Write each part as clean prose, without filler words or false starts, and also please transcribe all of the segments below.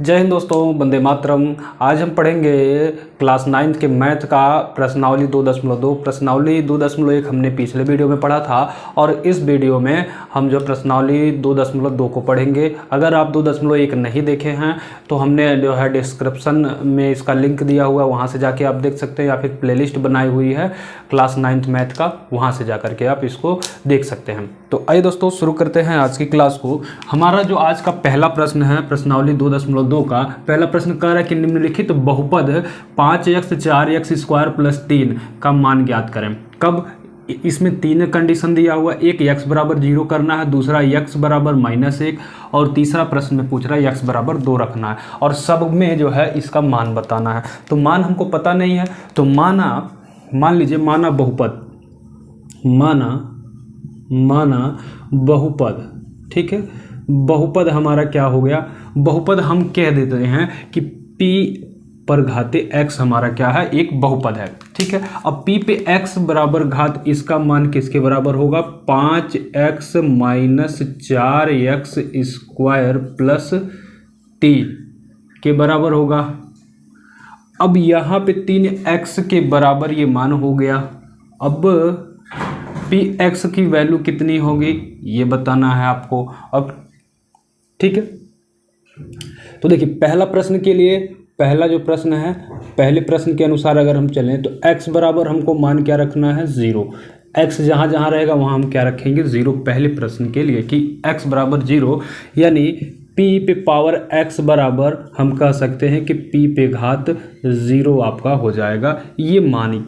जय हिंद दोस्तों, वंदे मातरम। आज हम पढ़ेंगे क्लास 9 के मैथ का प्रश्नावली 2.2। प्रश्नावली 2.1 हमने पिछले वीडियो में पढ़ा था और इस वीडियो में हम जो प्रश्नावली 2.2 को पढ़ेंगे। अगर आप 2.1 नहीं देखे हैं तो हमने जो है डिस्क्रिप्शन में इसका लिंक दिया हुआ, वहाँ से जाके आप देख सकते हैं, या फिर प्लेलिस्ट बनाई हुई है क्लास 9 मैथ का, वहाँ से जा करके आप इसको देख सकते हैं। तो आइए दोस्तों शुरू करते हैं आज की क्लास को। हमारा जो आज का पहला प्रश्न है प्रश्नावली 2.2 का पहला प्रश्न कह रहा है कि निम्नलिखित बहुपद 5x 4x स्क्वायर प्लस 3 का मान ज्ञात करें। कब? इसमें तीन कंडीशन दिया हुआ, एक x बराबर 0 करना है, दूसरा x बराबर -1 और तीसरा प्रश्न में पूछ रहा है x बराबर 2 रखना है और सब में जो है इसका मान बताना है। तो मान हमको पता नहीं है, तो मान लीजिए माना बहुपद, माना बहुपद, ठीक है। बहुपद हमारा क्या हो गया? बहुपद हम कह देते हैं कि p पर घाते x हमारा क्या है? एक बहुपद है, ठीक है। अब p पे x बराबर घात, इसका मान किसके बराबर होगा? 5x minus 4x square plus 3 के बराबर होगा। अब यहाँ पे 3x के बराबर ये मान हो गया। अब px की वैल्यू कितनी होगी ये बताना है आपको अब, ठीक है। तो देखिए पहला प्रश्न के लिए, पहला जो प्रश्न है, पहले प्रश्न के अनुसार अगर हम चलें तो x बराबर हमको मान क्या रखना है? 0। x जहाँ जहाँ रहेगा वहाँ हम क्या रखेंगे? 0 पहले प्रश्न के लिए, कि x बराबर 0, यानी p पे पावर x बराबर हम कह सकते हैं कि p पे घात 0 आपका हो जाएगा ये मान,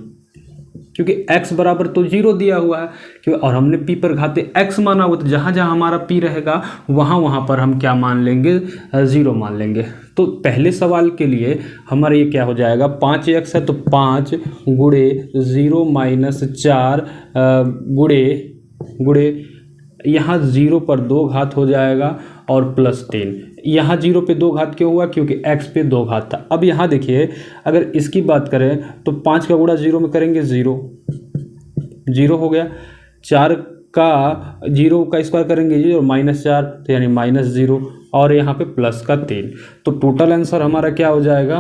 क्योंकि x बराबर तो 0 दिया हुआ है, क्योंकि और हमने p पर घाते x माना हुआ, तो जहाँ जहाँ हमारा p रहेगा वहाँ पर हम क्या मान लेंगे? 0 मान लेंगे। तो पहले सवाल के लिए हमारा ये क्या हो जाएगा? 5x है तो 5 गुणे 0 माइनस 4 गुणे यहाँ 0 पर 2 घात हो जाएगा और प्लस 3। यहाँ 0 पे 2 घात क्यों हुआ? क्योंकि x पे 2 घात था। अब यहाँ देखिए अगर इसकी बात करें तो 5 का गुणा 0 में करेंगे 0 हो गया, 4 का 0 का स्क्वायर करेंगे 0 माइनस 4 तो यानी -0 और यहाँ पे प्लस का 3। तो टोटल आंसर हमारा क्या हो जाएगा?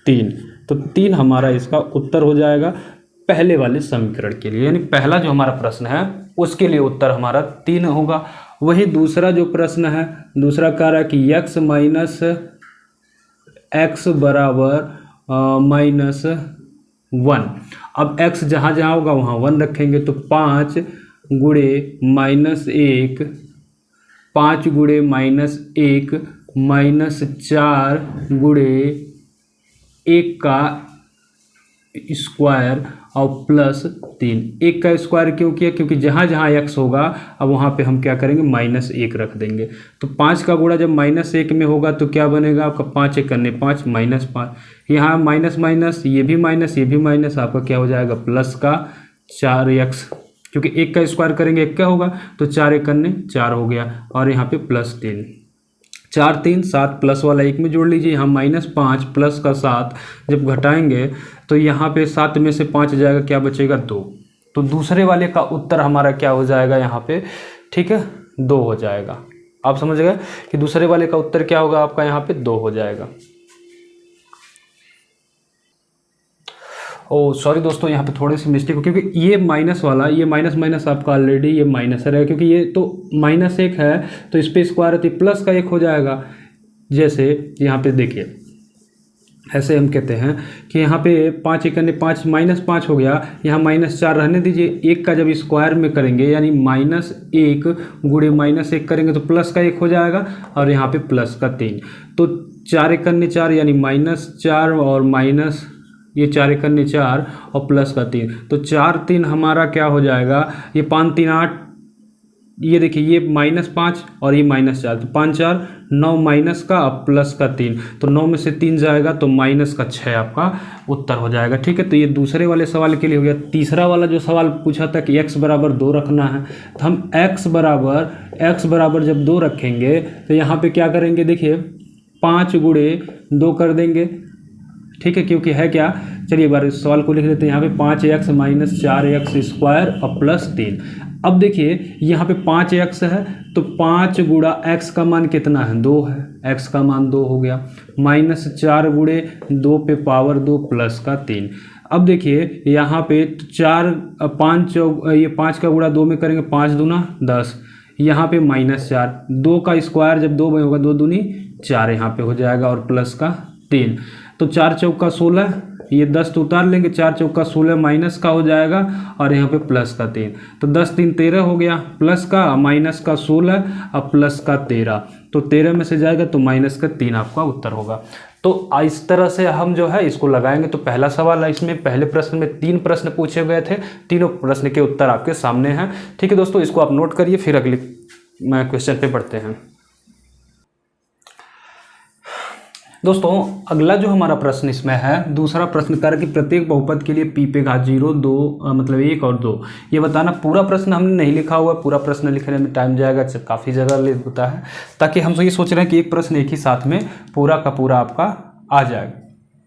3। तो 3 हमारा इसका उत्तर हो जाएगा पहले वाले समीकरण के लिए, यानी पहला जो हमारा प्रश्न है उसके लिए उत्तर हमारा 3 होगा। वही दूसरा जो प्रश्न है, दूसरा कह रहा है कि x माइनस x बराबर -1। अब x जहाँ जहाँ होगा वहाँ 1 रखेंगे, तो 5 गुणे -1, 5 गुणे -1 माइनस 4 गुणे 1 का स्क्वायर और प्लस 3। 1 का स्क्वायर क्यों किया? क्योंकि जहाँ जहाँ x होगा अब वहाँ पे हम क्या करेंगे? -1 रख देंगे। तो 5 का गुणा जब -1 में होगा तो क्या बनेगा आपका? 5 1 करने 5 -5, यहाँ माइनस माइनस, ये भी माइनस, आपका क्या हो जाएगा? प्लस का 4x, क्योंकि 1 का स्क्वायर करेंगे 1 का होगा, तो 4 1 करने 4 हो गया और यहाँ पे प्लस 3, 4 3 7 प्लस वाला 1 में जोड़ लीजिए, यहाँ -5 प्लस का 7 जब घटाएंगे तो यहाँ पे 7 में से 5 जाएगा, क्या बचेगा? 2। तो दूसरे वाले का उत्तर हमारा क्या हो जाएगा यहाँ पे? ठीक है, 2 हो जाएगा। आप समझ गए कि दूसरे वाले का उत्तर क्या होगा आपका? यहाँ पे 2 हो जाएगा। ओ सॉरी दोस्तों, यहाँ पे थोड़ी सी मिस्टेक हो, क्योंकि ये माइनस वाला, ये माइनस आपका ऑलरेडी ये माइनस है, क्योंकि ये तो -1 है तो इस पे स्क्वायर है, प्लस का 1 हो जाएगा। जैसे यहाँ पे देखिए, ऐसे हम कहते हैं कि यहाँ पे 5 1 करने 5 -5 हो गया, यहाँ -4 रहने दीजिए। 1 का जब स्क्वायर में करेंगे यानी -1 गुणे -1 करेंगे तो प्लस का 1 हो जाएगा और यहाँ पे प्लस का 3। तो 4 1 करने 4 यानी -4 और माइनस, ये 4 1 करने 4 और प्लस का 3, तो 4 3 हमारा क्या हो जाएगा? ये 5 3 8, ये देखिए ये -5 और ये -4, तो 5 4 9 माइनस का प्लस का 3, तो 9 में से 3 जाएगा तो -6 आपका उत्तर हो जाएगा, ठीक है। तो ये दूसरे वाले सवाल के लिए हो गया। तीसरा वाला जो सवाल पूछा था कि x बराबर 2 रखना है, तो हम x बराबर जब 2 रखेंगे तो यहाँ पे क्या करेंगे? देखिए 5 गुणे 2 कर देंगे, ठीक है, क्योंकि है क्या? चलिए एक बार इस सवाल को लिख लेते हैं। यहाँ पे 5x माइनस 4x स्क्वायर और प्लस 3। अब देखिए यहाँ पे 5x है तो 5 गुणा x का मान कितना है 2 है, x का मान 2 हो गया, -4 गुणे 2 पे पावर 2 प्लस का 3। अब देखिए यहाँ पे 5 का गुणा 2 में करेंगे 5 दूना 10, यहाँ पे -4, 2 का स्क्वायर जब 2 में होगा 2 दूनी 4 यहाँ पे हो जाएगा और प्लस का 3। तो 4 चौका 16, ये 10 तो उतार लेंगे, 4 चौका 16 माइनस का हो जाएगा और यहाँ पे प्लस का 3। तो 10 3 13 हो गया, प्लस का माइनस का 16 और प्लस का 13, तो 13 में से जाएगा तो माइनस का 3 आपका उत्तर होगा। तो इस तरह से हम जो है इसको लगाएंगे। तो पहला सवाल है, इसमें पहले प्रश्न में 3 प्रश्न पूछे गए थे, तीनों प्रश्न के उत्तर आपके सामने हैं। ठीक है दोस्तों, इसको आप नोट करिए, फिर अगले क्वेश्चन पे बढ़ते हैं। दोस्तों अगला जो हमारा प्रश्न इसमें है, दूसरा प्रश्न कर कि प्रत्येक बहुपद के लिए p पे घात 0, 2 मतलब 1 और 2 ये बताना। पूरा प्रश्न हमने नहीं लिखा हुआ, पूरा प्रश्न लिखने में टाइम जाएगा, काफ़ी जगह ले होता है, ताकि हम ये सोच रहे हैं कि एक प्रश्न एक ही साथ में पूरा का पूरा आपका आ जाएगा।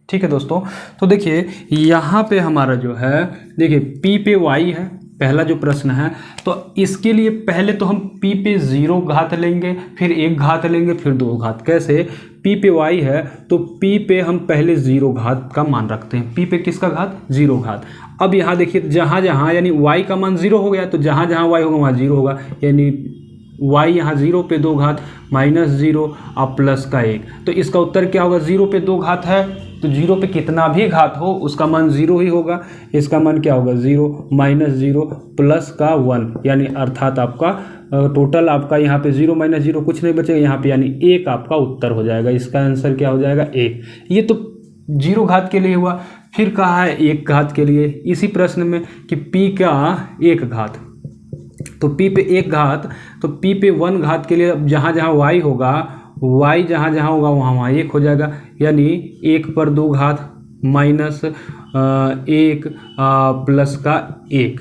ठीक है दोस्तों, तो देखिए यहाँ पे हमारा जो है, देखिए p पे y है, पहला जो प्रश्न है, तो इसके लिए पहले तो हम p पे 0 घात लेंगे, फिर 1 घात लेंगे, फिर 2 घात। कैसे? p पे y है तो p पे हम पहले 0 घात का मान रखते हैं, p पे किसका घात? 0 घात। अब यहाँ देखिए जहाँ जहाँ यानी y का मान 0 हो गया, तो जहाँ जहाँ y होगा वहाँ 0 होगा, यानी y यहाँ 0 पे 2 घात -0 और प्लस का 1। तो इसका उत्तर क्या होगा? 0 पे 2 घात है तो 0 पे कितना भी घात हो उसका मान 0 ही होगा। इसका मान क्या होगा? 0 -0 प्लस का 1, यानी अर्थात आपका टोटल आपका यहाँ पे 0 -0 कुछ नहीं बचेगा यहाँ पे, यानी 1 आपका उत्तर हो जाएगा। इसका आंसर क्या हो जाएगा? 1। ये तो 0 घात के लिए हुआ। फिर कहा है 1 घात के लिए इसी प्रश्न में कि p का 1 घात, तो p पे 1 घात, तो p पे 1 घात के लिए जहाँ जहाँ y होगा, y जहाँ जहाँ होगा वहाँ वहाँ 1 हो जाएगा, यानी 1 पर 2 घात -1 प्लस का 1।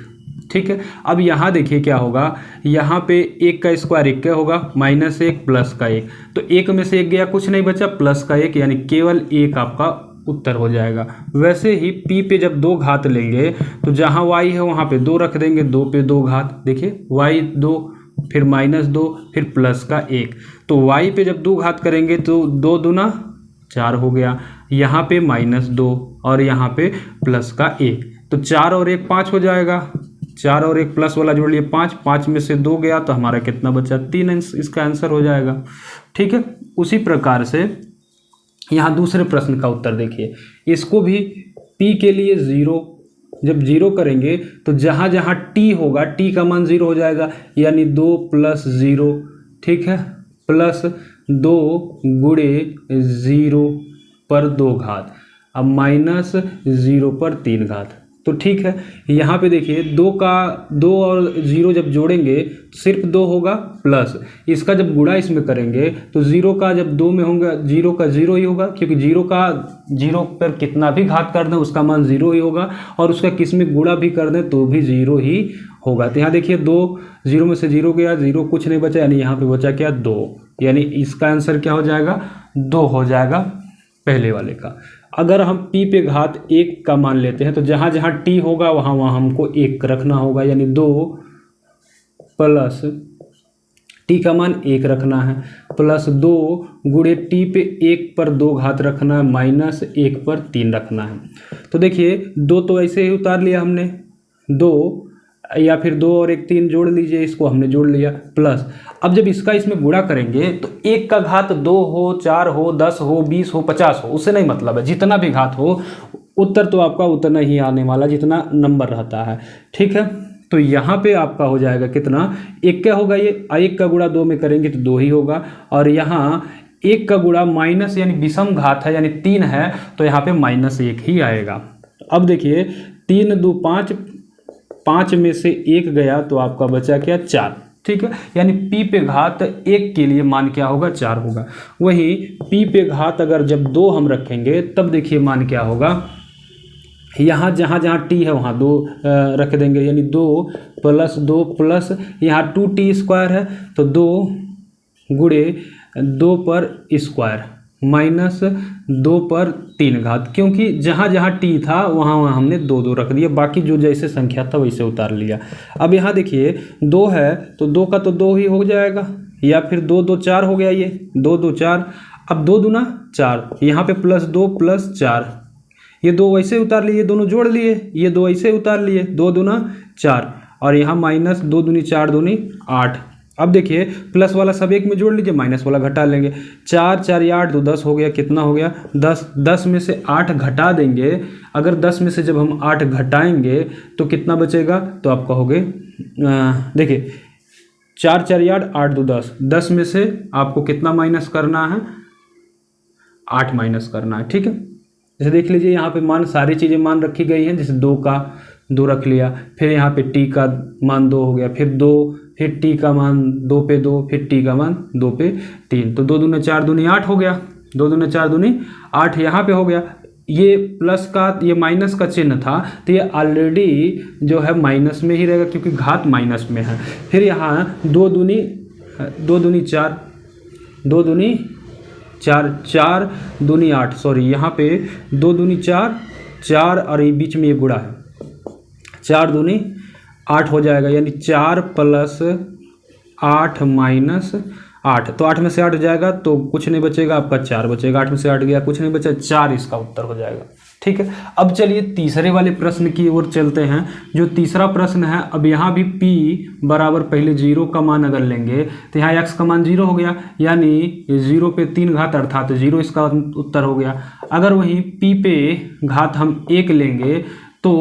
ठीक है, अब यहाँ देखिए क्या होगा, यहाँ पे 1 का स्क्वायर 1 का होगा, -1 प्लस का 1, तो 1 में से 1 गया, कुछ नहीं बचा, प्लस का 1, यानी केवल 1 आपका उत्तर हो जाएगा। वैसे ही p पे जब 2 घात लेंगे तो जहाँ y है वहाँ पे 2 रख देंगे, 2 पे 2 घात, देखिए y 2 फिर -2 फिर प्लस का 1, तो y पे जब 2 घात करेंगे तो 2 दूना 4 हो गया, यहाँ पे -2 और यहाँ पे प्लस का 1, तो 4 और 1 5 हो जाएगा, 4 और 1 प्लस वाला जोड़ लिए 5, 5 में से 2 गया तो हमारा कितना बचा? 3, इसका आंसर हो जाएगा। ठीक है, उसी प्रकार से यहाँ दूसरे प्रश्न का उत्तर देखिए, इसको भी p के लिए 0, जब 0 करेंगे तो जहाँ जहाँ t होगा t का मान 0 हो जाएगा, यानी 2 + 0, ठीक है, प्लस 2 गुणे 0 पर 2 घात, अब -0 पर 3 घात। तो ठीक है, यहाँ पे देखिए 2 और 0 जब जोड़ेंगे सिर्फ 2 होगा, प्लस इसका जब गुणा इसमें करेंगे तो 0 का जब 2 में होगा 0 का 0 ही होगा, क्योंकि 0 पर कितना भी घात कर दें उसका मान 0 ही होगा, और उसका किस में गुणा भी कर दें तो भी 0 ही होगा। तो यहाँ देखिए 2, 0 में से 0 गया, 0 कुछ नहीं बचा, यानी यहाँ पे बचा क्या? 2, यानी इसका आंसर क्या हो जाएगा? 2 हो जाएगा पहले वाले का। अगर हम p पे घात 1 का मान लेते हैं तो जहाँ जहाँ t होगा वहाँ वहाँ हमको 1 रखना होगा, यानी 2 प्लस t का मान 1 रखना है, प्लस 2 गुणे t पे 1 पर 2 घात रखना है, -1 पर 3 रखना है। तो देखिए 2 तो ऐसे ही उतार लिया हमने, 2 या फिर 2 और 1 3 जोड़ लीजिए, इसको हमने जोड़ लिया, प्लस अब जब इसका इसमें गुणा करेंगे तो 1 का घात 2 हो, 4 हो, 10 हो, 20 हो, 50 हो, उससे नहीं मतलब है, जितना भी घात हो उत्तर तो आपका उतना ही आने वाला जितना नंबर रहता है। ठीक है, तो यहाँ पे आपका हो जाएगा कितना? 1 क्या होगा? ये 1 का गुणा 2 में करेंगे तो 2 ही होगा, और यहाँ 1 का गुणा माइनस यानी विषम घात है यानी 3 है, तो यहाँ पे -1 ही आएगा। अब देखिए 3 2 5, 5 में से 1 गया तो आपका बचा क्या? 4। ठीक है, यानी p पे घात 1 के लिए मान क्या होगा? 4 होगा। वहीं p पे घात अगर जब 2 हम रखेंगे तब देखिए मान क्या होगा? यहाँ जहाँ जहाँ t है वहाँ 2 रख देंगे, यानी 2 + 2 प्लस यहाँ 2t² है तो 2 गुणे 2 पर स्क्वायर, माइनस 2 पर 3 घात, क्योंकि जहाँ जहाँ टी था वहाँ वहाँ हमने 2 2 रख दिया, बाकी जो जैसे संख्या था वैसे उतार लिया। अब यहाँ देखिए 2 है तो 2 का तो 2 ही हो जाएगा, या फिर 2 2 4 हो गया, ये 2 2 4। अब 2 दूना 4, यहाँ पे +2 +4, ये 2 वैसे उतार लिए, दोनों जोड़ लिए, ये 2 ऐसे उतार लिए, 2 दूना 4, और यहाँ -2 दूनी 4 दूनी 8। अब देखिए प्लस वाला सब एक में जोड़ लीजिए, माइनस वाला घटा लेंगे। 4 4 या 8 तो 10 हो गया, कितना हो गया 10। 10 में से 8 घटा देंगे, अगर 10 में से जब हम 8 घटाएंगे तो कितना बचेगा, तो आप कहोगे देखिए 4 4 या 8 2 10, 10 में से आपको कितना माइनस करना है, 8 माइनस करना है। ठीक है, जैसे देख लीजिए यहाँ पे मान, सारी चीज़ें मान रखी गई हैं, जैसे 2 का 2 रख लिया, फिर यहाँ पे टी का मान 2 हो गया, फिर 2, फिर टी का मान 2 पे 2, फिर टी का मान 2 पे 3, तो 2 दूनी 4 दूनी 8 हो गया, 2 दूनी 4 दूनी 8 यहाँ पे हो गया। ये प्लस का, ये माइनस का चिन्ह था, तो ये ऑलरेडी जो है माइनस में ही रहेगा, क्योंकि घात माइनस में है। फिर यहाँ 2 दूनी 4, 2 दूनी 4, 4 दूनी 8, सॉरी यहाँ पे 2 दूनी 4, 4 और ये बीच में ये गुणा है, 4 दूनी 8 हो जाएगा, यानी 4 + 8 - 8, तो 8 में से 8 हो जाएगा तो कुछ नहीं बचेगा, आपका 4 बचेगा। 8 में से 8 गया, कुछ नहीं बचा, 4 इसका उत्तर हो जाएगा। ठीक है, अब चलिए तीसरे वाले प्रश्न की ओर चलते हैं। जो तीसरा प्रश्न है, अब यहाँ भी p बराबर पहले 0 का मान अगर लेंगे तो यहाँ x का मान 0 हो गया, यानी 0 पे 3 घात अर्थात 0 इसका उत्तर हो गया। अगर वहीं p पे घात हम 1 लेंगे तो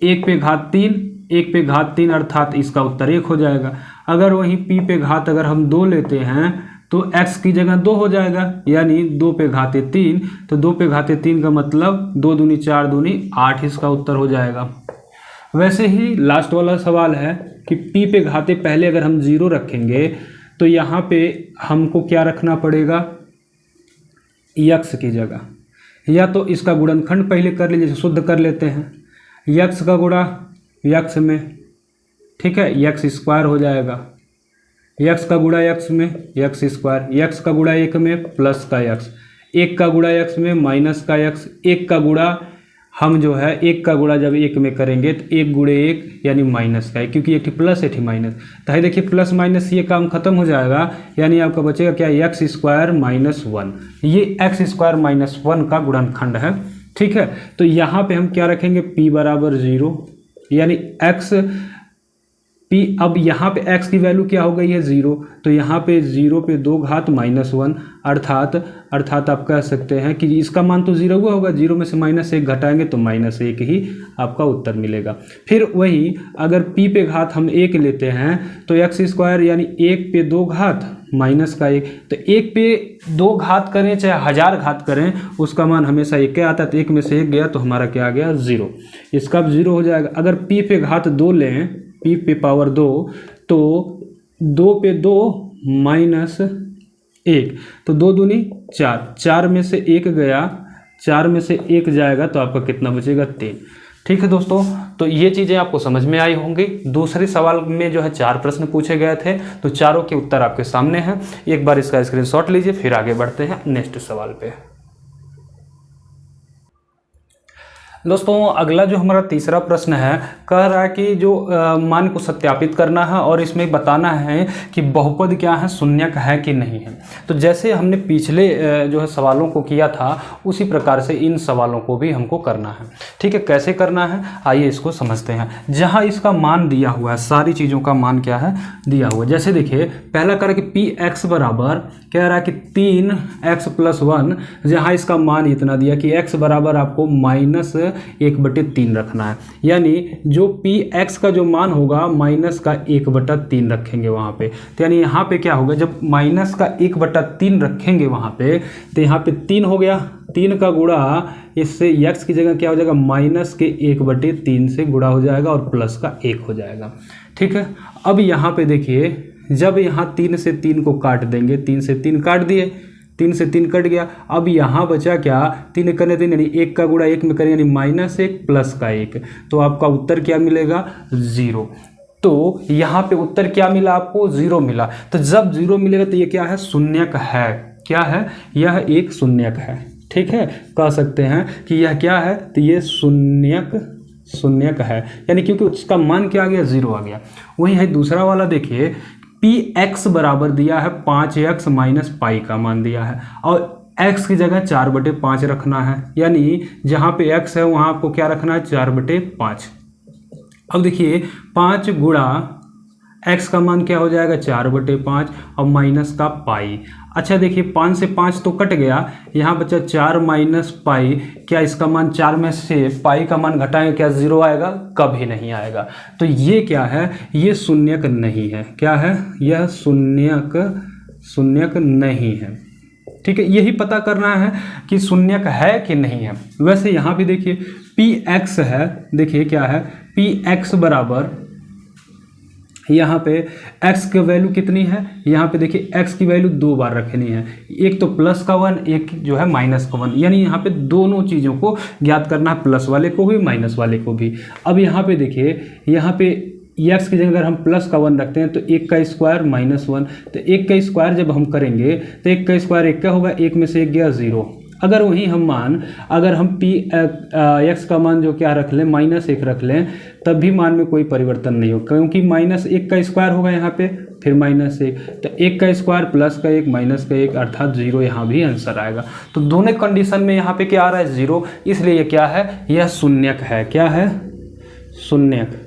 1 पे घात 3, 1 पे घात 3 अर्थात इसका उत्तर 1 हो जाएगा। अगर वहीं p पे घात अगर हम 2 लेते हैं तो x की जगह 2 हो जाएगा, यानी 2 पे घाते 3, तो 2 पे घाते 3 का मतलब 2 दूनी 4 दूनी 8 इसका उत्तर हो जाएगा। वैसे ही लास्ट वाला सवाल है कि p पे घाते पहले अगर हम 0 रखेंगे तो यहाँ पे हमको क्या रखना पड़ेगा, x की जगह, या तो इसका गुणनखंड पहले कर लीजिए, शुद्ध कर लेते हैं, x का गुणा x में, ठीक है, x² हो जाएगा, x का गुणा x में x², x का गुणा 1 में प्लस का x, 1 का गुणा x में माइनस का x, 1 का गुणा हम जो है 1 का गुणा जब 1 में करेंगे तो 1 गुणे 1 यानी माइनस का है, क्योंकि एक प्लस एक माइनस, तो है देखिए प्लस माइनस ये काम खत्म हो जाएगा, यानी आपका बचेगा क्या, x² - 1, ये x² - 1 का गुणनखंड है। ठीक है, तो यहाँ पे हम क्या रखेंगे, p बराबर 0, यानी x p, अब यहाँ पे x की वैल्यू क्या हो गई है 0, तो यहाँ पे 0 पे 2 घात -1 अर्थात आप कह सकते हैं कि इसका मान तो 0 हुआ होगा, 0 में से -1 घटाएंगे तो -1 ही आपका उत्तर मिलेगा। फिर वही अगर p पे घात हम 1 लेते हैं तो x² यानी 1 पे 2 घात माइनस का 1, तो 1 पे 2 घात करें चाहे 1000 घात करें उसका मान हमेशा 1 आता है, तो 1 में से 1 गया तो हमारा क्या आ गया 0, इसका 0 हो जाएगा। अगर p पे घात 2 लें, p पे पावर 2, तो 2 पे 2 -1, तो 2 दूनी 4, 4 में से 1 गया, 4 में से 1 जाएगा तो आपका कितना बचेगा 3। ठीक है दोस्तों, तो ये चीज़ें आपको समझ में आई होंगी। दूसरे सवाल में जो है 4 प्रश्न पूछे गए थे, तो चारों के उत्तर आपके सामने हैं। एक बार इसका स्क्रीनशॉट लीजिए, फिर आगे बढ़ते हैं नेक्स्ट सवाल पे। दोस्तों अगला जो हमारा तीसरा प्रश्न है, कह रहा है कि जो मान को सत्यापित करना है और इसमें बताना है कि बहुपद क्या है, शून्यक है कि नहीं है। तो जैसे हमने पिछले जो है सवालों को किया था उसी प्रकार से इन सवालों को भी हमको करना है। ठीक है, कैसे करना है आइए इसको समझते हैं। जहाँ इसका मान दिया हुआ है, सारी चीज़ों का मान क्या है दिया हुआ है। जैसे देखिए पहला कह रहा है कि px बराबर, कह रहा है कि 3x + 1, जहाँ इसका मान इतना दिया कि x बराबर आपको -1/3 रखना है, यानी जो px का जो मान होगा माइनस का 1/3 रखेंगे वहाँ पे। तो यानी यहाँ पे क्या होगा, जब माइनस का 1/3 रखेंगे वहाँ पे, तो यहाँ पे 3 हो गया, 3 का गुणा इससे x की जगह क्या हो जाएगा, -1/3 से गुणा हो जाएगा और प्लस का 1 हो जाएगा। ठीक है, अब यहाँ पे देखिए जब यहाँ 3 से 3 को काट देंगे, 3 से 3 काट दिए, 3 से 3 कट गया। अब यहाँ बचा क्या, 3 करने 3 यानी 1 का गुणा 1 में करें यानी -1 प्लस का 1, तो आपका उत्तर क्या मिलेगा 0। तो यहाँ पे उत्तर क्या मिला आपको 0 मिला। तो जब 0 मिलेगा तो ये क्या है, शून्यक है। क्या है, यह एक शून्यक है। ठीक है, कह सकते हैं कि यह क्या है, तो ये शून्यक है, यानी क्योंकि उसका मान क्या आ गया, 0 आ गया। वही है दूसरा वाला, देखिए पी एक्स बराबर दिया है 5x माइनस पाई का मान दिया है, और x की जगह 4/5 रखना है, यानी जहाँ पे x है वहाँ आपको क्या रखना है, 4/5। अब देखिए 5 गुणा x का मान क्या हो जाएगा, 4/5 और माइनस का पाई। अच्छा देखिए 5 से 5 तो कट गया, यहाँ बचा 4 माइनस पाई। क्या इसका मान 4 में से पाई का मान घटाएंगे, क्या 0 आएगा, कभी नहीं आएगा। तो ये क्या है, ये शून्यक नहीं है। क्या है, यह शून्यक नहीं है। ठीक है, यही पता करना है कि शून्यक है कि नहीं है। वैसे यहाँ भी देखिए पी एक्स है, देखिए क्या है, पी एक्स बराबर यहाँ पे x की वैल्यू कितनी है, यहाँ पे देखिए x की वैल्यू 2 बार रखनी है, एक तो प्लस का 1, एक जो है माइनस का 1, यानी यहाँ पे दोनों चीज़ों को ज्ञात करना है, प्लस वाले को भी माइनस वाले को भी। अब यहाँ पे देखिए, यहाँ पे x की जगह अगर हम प्लस का 1 रखते हैं तो 1 का स्क्वायर माइनस 1, तो 1 का स्क्वायर जब हम करेंगे तो 1 का स्क्वायर 1 का होगा, 1 में से 1 गया 0। अगर वहीं हम अगर हम x का मान जो क्या रख लें, -1 रख लें, तब भी मान में कोई परिवर्तन नहीं होगा, क्योंकि -1 का स्क्वायर होगा यहाँ पे, फिर -1, तो 1 का स्क्वायर प्लस का 1 माइनस का 1 अर्थात 0 यहाँ भी आंसर आएगा। तो दोनों कंडीशन में यहाँ पे क्या आ रहा है, 0, इसलिए ये क्या है, यह शून्यक है। क्या है, शून्यक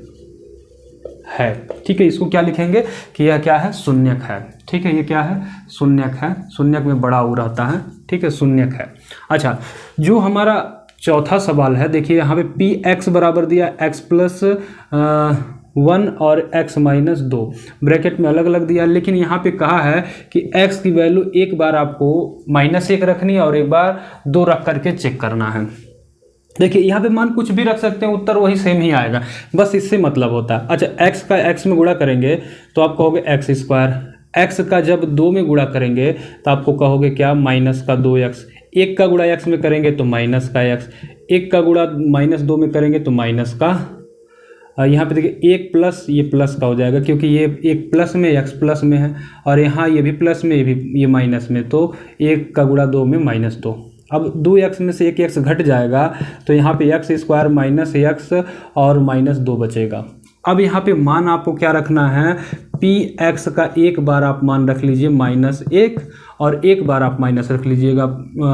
है। ठीक है, इसको क्या लिखेंगे कि यह क्या है, शून्यक है। ठीक है, ये क्या है, शून्यक है, शून्यक में बड़ा ऊ रहता है। ठीक है, शून्यक है। अच्छा, जो हमारा चौथा सवाल है, देखिए यहाँ पे पी एक्स बराबर दिया x प्लस 1 और x माइनस 2, ब्रैकेट में अलग अलग दिया, लेकिन यहाँ पे कहा है कि x की वैल्यू एक बार आपको -1 रखनी है और एक बार 2 रख करके चेक करना है। देखिए यहाँ पे मान कुछ भी रख सकते हैं, उत्तर वही सेम ही आएगा, बस इससे मतलब होता है। अच्छा, x का x में गुणा करेंगे तो आप कहोगे x स्क्वायर, x का जब 2 में गुणा करेंगे तो आपको कहोगे क्या, माइनस का 2x, 1 का गुणा x में करेंगे तो माइनस का x, 1 का गुणा -2 में करेंगे तो माइनस का, यहाँ पे देखिए 1 प्लस, ये प्लस का हो जाएगा क्योंकि ये 1 प्लस में, x प्लस में है, और यहाँ ये भी प्लस में, ये माइनस में, तो 1 का गुणा 2 में -2। अब 2x में से 1x घट जाएगा तो यहाँ पे x स्क्वायर माइनस x और -2 बचेगा। अब यहाँ पे मान आपको क्या रखना है, पी एक्स का एक बार आप मान रख लीजिए -1 और एक बार आप माइनस रख लीजिएगा,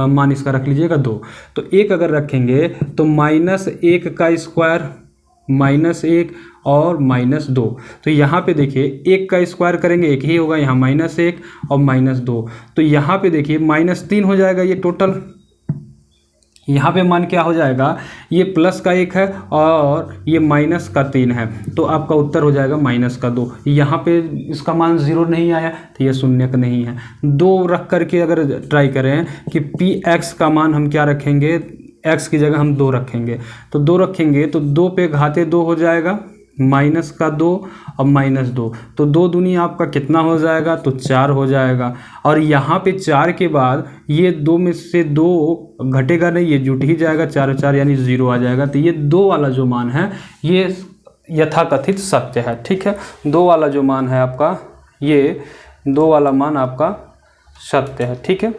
मान इसका रख लीजिएगा 2। तो 1 अगर रखेंगे तो -1 का स्क्वायर -1 और -2, तो यहाँ पे देखिए 1 का स्क्वायर करेंगे 1 ही होगा, यहाँ -1 और -2, तो यहाँ पे देखिए -3 हो जाएगा ये टोटल। यहाँ पे मान क्या हो जाएगा, ये प्लस का 1 है और ये माइनस का 3 है, तो आपका उत्तर हो जाएगा -2। यहाँ पे इसका मान 0 नहीं आया तो ये शून्यक नहीं है। 2 रख करके अगर ट्राई करें कि पी एक्स का मान हम क्या रखेंगे, x की जगह हम 2 रखेंगे, तो 2 रखेंगे तो 2 पे घाते 2 हो जाएगा, -2 और -2, तो 2 दूनी आपका कितना हो जाएगा, तो 4 हो जाएगा। और यहाँ पे 4 के बाद ये 2 में से 2 घटेगा नहीं, ये जुट ही जाएगा, 4 और 4 यानी 0 आ जाएगा। तो ये 2 वाला जो मान है ये यथाकथित सत्य है। ठीक है, 2 वाला जो मान है आपका, ये 2 वाला मान आपका सत्य है। ठीक है,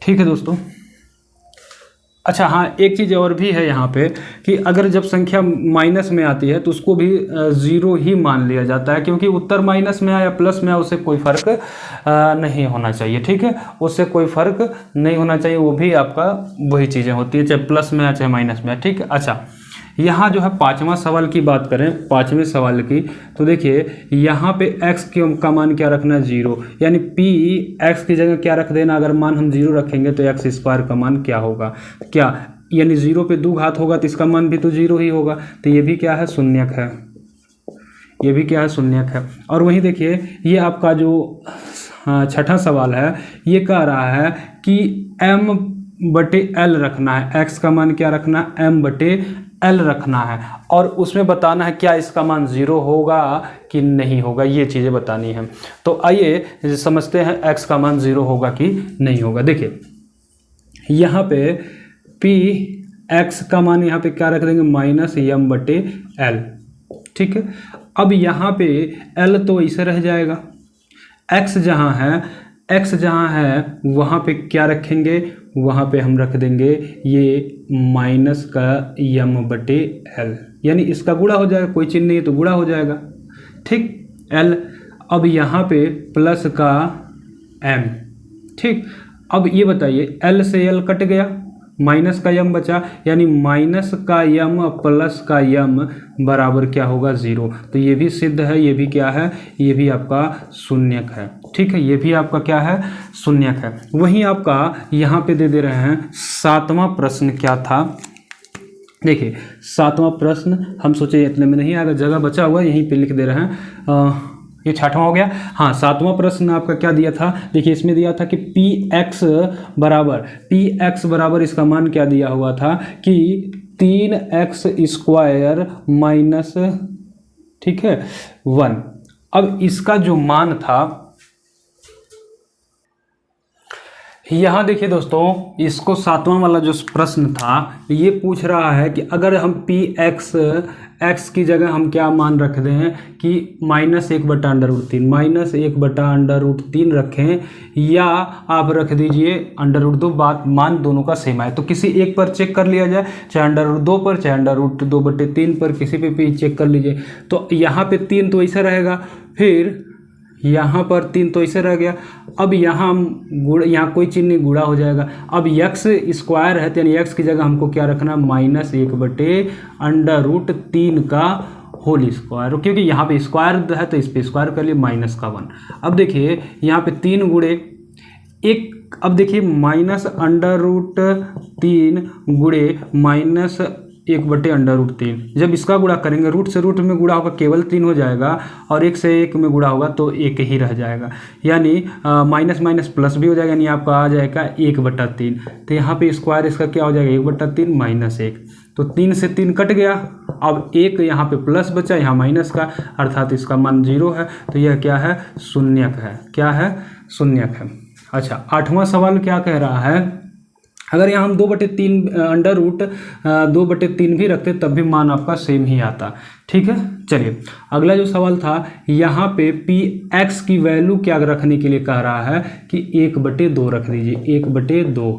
ठीक है दोस्तों। अच्छा हाँ, एक चीज़ और भी है यहाँ पे कि अगर जब संख्या माइनस में आती है तो उसको भी 0 ही मान लिया जाता है, क्योंकि उत्तर माइनस में आया प्लस में आया उससे कोई फ़र्क नहीं होना चाहिए। ठीक है, उससे कोई फ़र्क नहीं होना चाहिए, वो भी आपका वही चीज़ें होती है, चाहे प्लस में आए चाहे माइनस में आए। ठीक है, अच्छा यहाँ जो है 5वां सवाल की बात करें, 5वें सवाल की, तो देखिए यहाँ पे x का मान क्या रखना है, 0, यानी p x की जगह क्या रख देना, अगर मान हम 0 रखेंगे तो x स्क्वायर का मान क्या होगा, क्या यानी 0 पे 2 घात होगा तो इसका मान भी तो 0 ही होगा, तो ये भी क्या है, शून्यक है, ये भी क्या है, शून्यक है। और वहीं देखिए ये आपका जो 6वां सवाल है, ये कह रहा है कि m/l रखना है, x का मान क्या रखना है, m/l रखना है, और उसमें बताना है क्या इसका मान 0 होगा कि नहीं होगा, ये चीज़ें बतानी है। तो आइए समझते हैं x का मान 0 होगा कि नहीं होगा। देखिए यहाँ पे पी एक्स का मान यहाँ पे क्या रख देंगे, माइनस एम बटे एल। ठीक है, अब यहाँ पे एल तो ऐसे रह जाएगा, एक्स जहाँ है वहाँ पे क्या रखेंगे, वहाँ पे हम रख देंगे ये माइनस का एम बटे एल, यानी इसका गुणा हो जाएगा, कोई चिन्ह नहीं है तो गुणा हो जाएगा। ठीक, एल, अब यहाँ पे प्लस का एम। ठीक, अब ये बताइए एल से एल कट गया, माइनस का यम बचा, यानी माइनस का यम प्लस का यम बराबर क्या होगा, 0। तो ये भी सिद्ध है, ये भी क्या है, ये भी आपका शून्यक है। ठीक है, ये भी आपका क्या है, शून्यक है। वहीं आपका यहाँ पे दे दे रहे हैं 7वां प्रश्न क्या था। देखिए 7वां प्रश्न हम सोचे इतने में नहीं आएगा, जगह बचा हुआ यहीं पे लिख दे रहे हैं। ये 6वां हो गया। हाँ, 7वां प्रश्न आपका क्या दिया था, देखिए इसमें दिया था कि पी एक्स बराबर इसका मान क्या दिया हुआ था कि 3x स्क्वायर माइनस, ठीक है, 1। अब इसका जो मान था, यहाँ देखिए दोस्तों, इसको 7वां वाला जो प्रश्न था ये पूछ रहा है कि अगर हम पी एक्स की जगह हम क्या मान रख दें कि -1/√3 -1/√3 रखें, या आप रख दीजिए √2, बात मान दोनों का सेम है तो किसी एक पर चेक कर लिया जाए, चाहे √2 पर चाहे √2/3 पर, किसी पे भी चेक कर लीजिए। तो यहाँ पे 3 तो ऐसा रहेगा, फिर यहाँ पर 3 तो ऐसे रह गया। अब यहाँ हम यहाँ कोई चिन्ह नहीं, गुणा हो जाएगा। अब x स्क्वायर है तो यानी x की जगह हमको क्या रखना, -1/√3 का होल स्क्वायर, क्योंकि यहाँ पे स्क्वायर है तो इस पे स्क्वायर कर लिए, -1। अब देखिए यहाँ पे 3 गुणे 1, अब देखिए -√3 गुणे -1/√3, जब इसका गुणा करेंगे रूट से रूट में गुणा होगा केवल 3 हो जाएगा, और 1 से 1 में गुणा होगा तो 1 ही रह जाएगा, यानी माइनस माइनस प्लस भी हो जाएगा, यानी आपका आ जाएगा 1/3। तो यहाँ पे स्क्वायर इसका क्या हो जाएगा, 1/3 -1, तो 3 से 3 कट गया। अब 1 यहाँ पे प्लस बचा, यहाँ माइनस का, अर्थात इसका मान 0 है। तो यह क्या है, शून्यक है। क्या है, शून्यक है। अच्छा, 8वां सवाल क्या कह रहा है, अगर यहाँ हम 2/3 2/3 भी रखते तब भी मान आपका सेम ही आता। ठीक है, चलिए अगला जो सवाल था, यहाँ पे पी एक्स की वैल्यू क्या रखने के लिए कह रहा है कि 1/2 रख दीजिए, 1/2,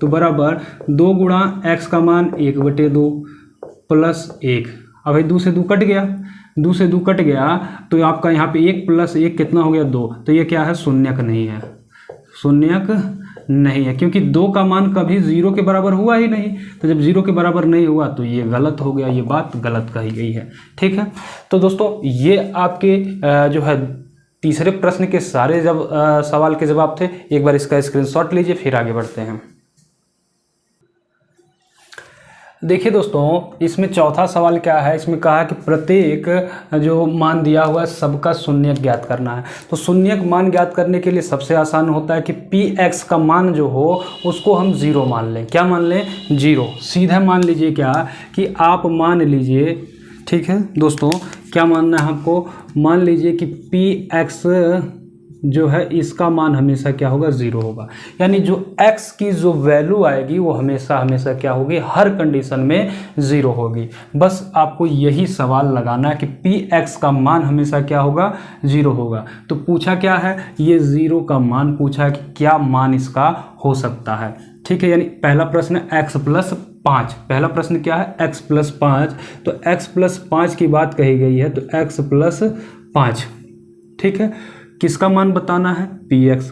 तो बराबर 2 गुणा एक्स का मान 1/2 प्लस 1। अब भाई 2 से 2 कट गया, 2 से 2 कट गया तो आपका यहाँ पे 1 + 1 कितना हो गया, 2। तो ये क्या है, शून्यक नहीं है, शून्यक नहीं है, क्योंकि 2 का मान कभी 0 के बराबर हुआ ही नहीं। तो जब 0 के बराबर नहीं हुआ तो ये गलत हो गया, ये बात गलत कही गई है। ठीक है, तो दोस्तों ये आपके जो है तीसरे प्रश्न के सारे सवाल के जवाब थे। एक बार इसका स्क्रीनशॉट लीजिए, फिर आगे बढ़ते हैं। देखिए दोस्तों, इसमें चौथा सवाल क्या है, इसमें कहा कि प्रत्येक जो मान दिया हुआ है सबका शून्यक ज्ञात करना है। तो शून्यक मान ज्ञात करने के लिए सबसे आसान होता है कि पी एक्स का मान जो हो उसको हम 0 मान लें। क्या मान लें, 0। सीधा मान लीजिए क्या कि आप मान लीजिए, ठीक है दोस्तों, क्या मानना है आपको, मान लीजिए कि पी एक्स जो है इसका मान हमेशा क्या होगा, 0 होगा, यानी जो x की जो वैल्यू आएगी वो हमेशा हमेशा क्या होगी, हर कंडीशन में 0 होगी। बस आपको यही सवाल लगाना है कि px का मान हमेशा क्या होगा, 0 होगा। तो पूछा क्या है, ये 0 का मान पूछा है कि क्या मान इसका हो सकता है। ठीक है, यानी पहला प्रश्न है x + 5, पहला प्रश्न क्या है, x + 5, तो x + 5 की बात कही गई है, तो x + 5, ठीक है, किसका मान बताना है, px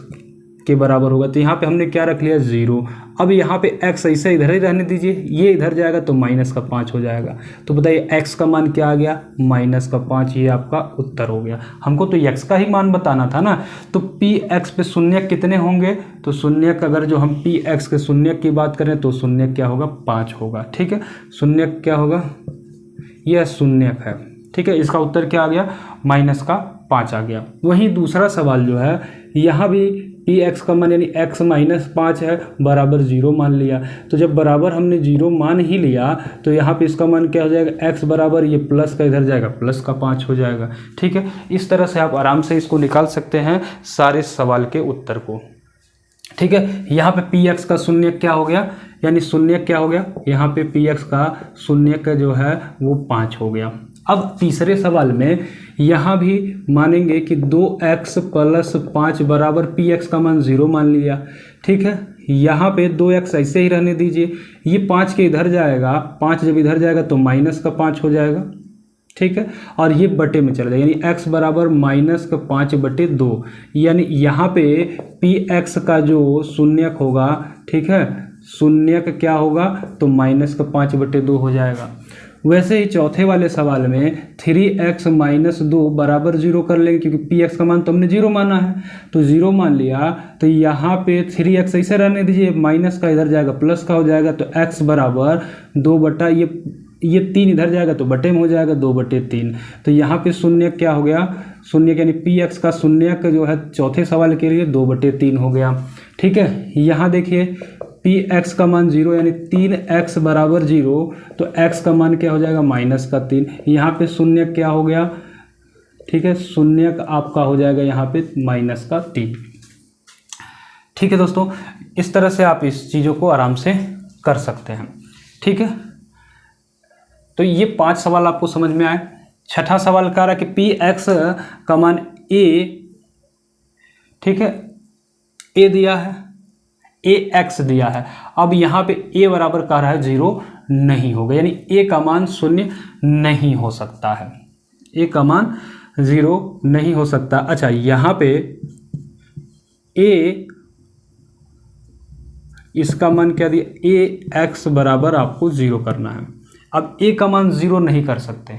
के बराबर होगा। तो यहाँ पे हमने क्या रख लिया, 0। अब यहाँ पे x ऐसे इधर ही रहने दीजिए, ये इधर जाएगा तो -5 हो जाएगा। तो बताइए x का मान क्या आ गया, -5, ये आपका उत्तर हो गया। हमको तो x का ही मान बताना था ना। तो px पे शून्यक कितने होंगे, तो शून्यक अगर जो हम px के शून्यक की बात करें तो शून्यक क्या होगा, 5 होगा। ठीक है, शून्यक क्या होगा, यह शून्यक है। ठीक है, इसका उत्तर क्या आ गया, -5 आ गया। वहीं दूसरा सवाल जो है, यहाँ भी px का मान यानी x - 5 है, बराबर 0 मान लिया। तो जब बराबर हमने 0 मान ही लिया तो यहाँ पे इसका मान क्या हो जाएगा, x बराबर ये प्लस का इधर जाएगा, +5 हो जाएगा। ठीक है, इस तरह से आप आराम से इसको निकाल सकते हैं सारे सवाल के उत्तर को। ठीक है। यहाँ पे पी एक्स का शून्य क्या हो गया, यानी शून्य क्या हो गया, यहाँ पे पी एक्स का शून्य का जो है वो 5 हो गया। अब तीसरे सवाल में यहाँ भी मानेंगे कि 2x + 5 बराबर पी एक्स का मान 0 मान लिया। ठीक है, यहाँ पे 2x ऐसे ही रहने दीजिए, ये 5 के इधर जाएगा, 5 जब इधर जाएगा तो -5 हो जाएगा। ठीक है, और ये बटे में चला जाएगा, यानी x बराबर -5/2, यानी यहाँ पे पी एक्स का जो शून्यक होगा, ठीक है, शून्यक क्या होगा तो -5/2 हो जाएगा। वैसे ही चौथे वाले सवाल में 3x - 2 बराबर 0 कर लेंगे, क्योंकि पी एक्स का मान तो हमने 0 माना है, तो 0 मान लिया, तो यहाँ पे 3x ऐसे रहने दीजिए, माइनस का इधर जाएगा प्लस का हो जाएगा, तो x बराबर 2 बटा ये 3 इधर जाएगा तो बटे में हो जाएगा 2/3। तो यहाँ पे शून्य क्या हो गया, शून्य यानी पी एक्स का शून्य का जो है चौथे सवाल के लिए 2/3 हो गया। ठीक है, यहाँ देखिए पी एक्स का मान 0 यानी 3x बराबर 0, तो x का मान क्या हो जाएगा -3। यहाँ पे शून्य क्या हो गया, ठीक है, शून्य आपका हो जाएगा यहाँ पे -3। ठीक है दोस्तों, इस तरह से आप इस चीज़ों को आराम से कर सकते हैं। ठीक है, तो ये 5 सवाल आपको समझ में आए। छठा सवाल कह रहा है कि पी एक्स का मान a, ठीक है, a दिया है, ax दिया है। अब यहाँ पे a बराबर कह रहा है 0 नहीं होगा, यानी a का मान 0 नहीं हो सकता है, a का मान 0 नहीं हो सकता। अच्छा, यहाँ पे a इसका मान क्या दिया, ax बराबर आपको 0 करना है। अब a का मान 0 नहीं कर सकते,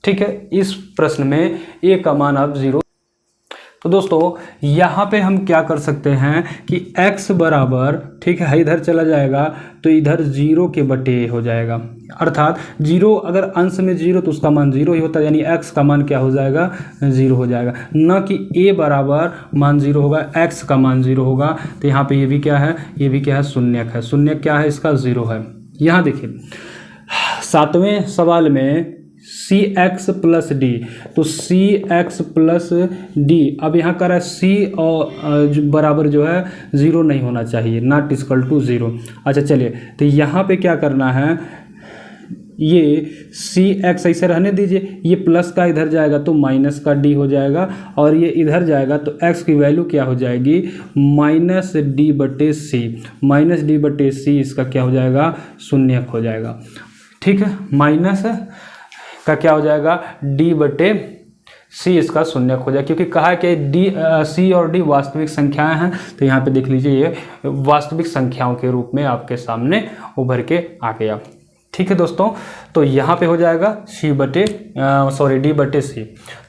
ठीक है, इस प्रश्न में a का मान अब 0। तो दोस्तों यहाँ पे हम क्या कर सकते हैं कि x बराबर, ठीक है, इधर चला जाएगा तो इधर 0 के बटे हो जाएगा, अर्थात 0 अगर अंश में 0 तो उसका मान 0 ही होता है, यानी x का मान क्या हो जाएगा 0 हो जाएगा, न कि a बराबर मान 0 होगा, x का मान 0 होगा। तो यहाँ पे ये भी क्या है, ये भी क्या है, शून्यक है, शून्यक क्या है इसका 0 है। यहाँ देखिए सातवें सवाल में cx + d, तो cx + d, अब यहाँ कर रहा है c और बराबर जो है 0 नहीं होना चाहिए, नॉट इक्वल टू 0। अच्छा चलिए, तो यहाँ पे क्या करना है, ये cx ऐसे रहने दीजिए, ये प्लस का इधर जाएगा तो माइनस का d हो जाएगा, और ये इधर जाएगा तो x की वैल्यू क्या हो जाएगी -d/c, -d/c इसका क्या हो जाएगा, शून्यक हो जाएगा। ठीक है, माइनस का क्या हो जाएगा d/c इसका शून्यक हो जाएगा, क्योंकि कहा है कि c और d वास्तविक संख्याएं हैं, तो यहाँ पे देख लीजिए ये वास्तविक संख्याओं के रूप में आपके सामने उभर के आ गया। ठीक है दोस्तों, तो यहाँ पे हो जाएगा d/c।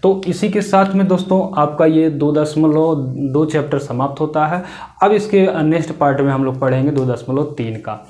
तो इसी के साथ में दोस्तों आपका ये 2.2 चैप्टर समाप्त होता है। अब इसके नेक्स्ट पार्ट में हम लोग पढ़ेंगे 2.3 का।